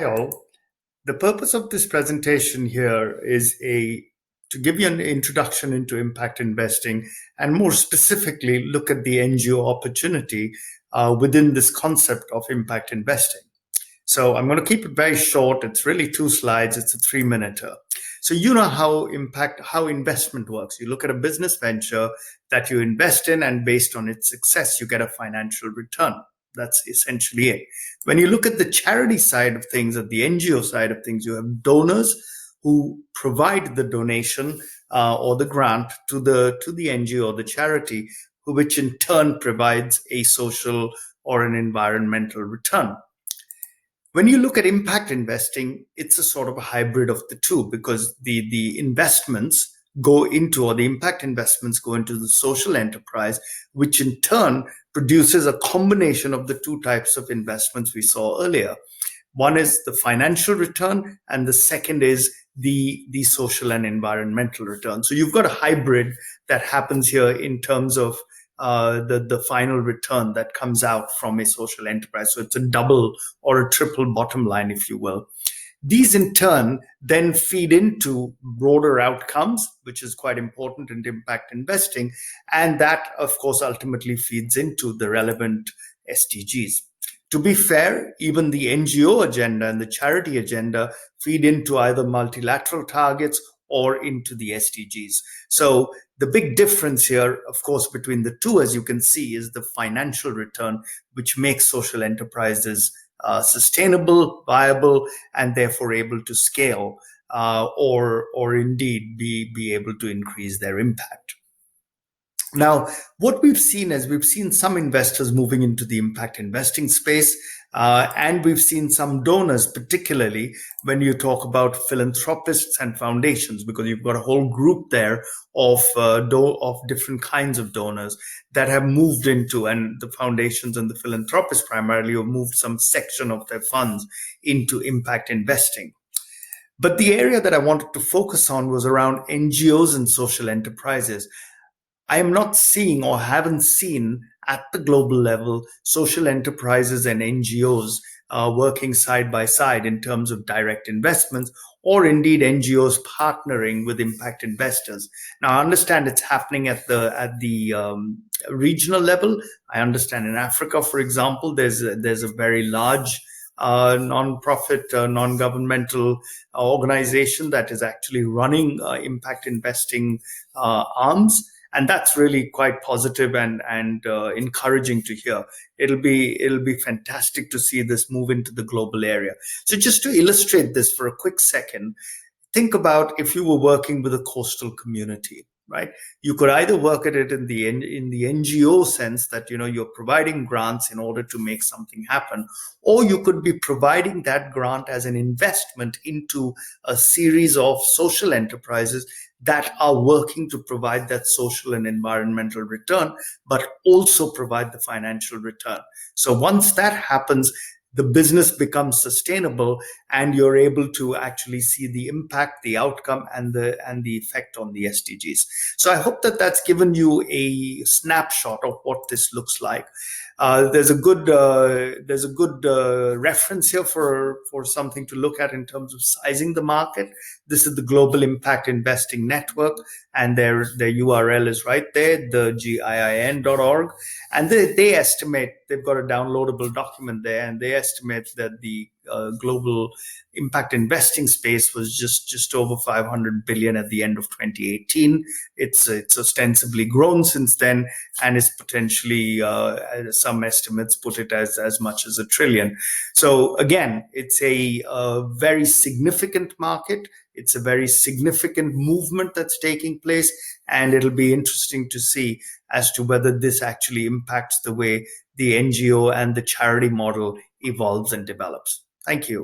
all. The purpose of this presentation here is to give you an introduction into impact investing and more specifically look at the NGO opportunity within this concept of impact investing. So I'm going to keep it very short. It's really 2 slides. It's a 3-minute. So you know how investment works. You look at a business venture that you invest in, and based on its success, you get a financial return. That's essentially it. When you look at the charity side of things, at the NGO side of things, you have donors who provide the donation or the grant to the NGO or the charity, which in turn provides a social or an environmental return. When you look at impact investing, it's a sort of a hybrid of the two, because the investments go into, or the impact investments go into the social enterprise, which in turn produces a combination of the 2 types of investments we saw earlier. One is the financial return, and the second is the social and environmental return. So you've got a hybrid that happens here in terms of the final return that comes out from a social enterprise. So it's a double or a triple bottom line, if you will. These in turn then feed into broader outcomes, which is quite important in impact investing. And that, of course, ultimately feeds into the relevant SDGs. To be fair, even the NGO agenda and the charity agenda feed into either multilateral targets or into the SDGs. So the big difference here, of course, between the two, as you can see, is the financial return, which makes social enterprises sustainable, viable, and therefore able to scale or indeed be able to increase their impact. Now, what we've seen is we've seen some investors moving into the impact investing space, and we've seen some donors, particularly when you talk about philanthropists and foundations, because you've got a whole group there of different kinds of donors that have moved into, and the foundations and the philanthropists primarily have moved some section of their funds into impact investing. But the area that I wanted to focus on was around NGOs and social enterprises. I am not seeing, or haven't seen at the global level, social enterprises and NGOs working side by side in terms of direct investments, or indeed NGOs partnering with impact investors. Now, I understand it's happening at the regional level. I understand in Africa, for example, there's a very large non-profit, non-governmental organization that is actually running impact investing arms. And that's really quite positive and encouraging to hear. It'll be fantastic to see this move into the global area. So just to illustrate this for a quick second, think about if you were working with a coastal community, right? You could either work at it in the NGO sense that you're providing grants in order to make something happen, or you could be providing that grant as an investment into a series of social enterprises that are working to provide that social and environmental return, but also provide the financial return. So once that happens, the business becomes sustainable, and you're able to actually see the impact, the outcome, and the effect on the SDGs. So I hope that that's given you a snapshot of what this looks like. There's a good reference here for something to look at in terms of sizing the market. This is the Global Impact Investing Network, and their URL is right there, the GIIN.org. And they estimate, they've got a downloadable document there, and they estimate that the global impact investing space was just over 500 billion at the end of 2018. It's ostensibly grown since then, and is potentially, some estimates put it as much as $1 trillion. So again, it's a very significant market. It's a very significant movement that's taking place, and it'll be interesting to see as to whether this actually impacts the way the NGO and the charity model evolves and develops. Thank you.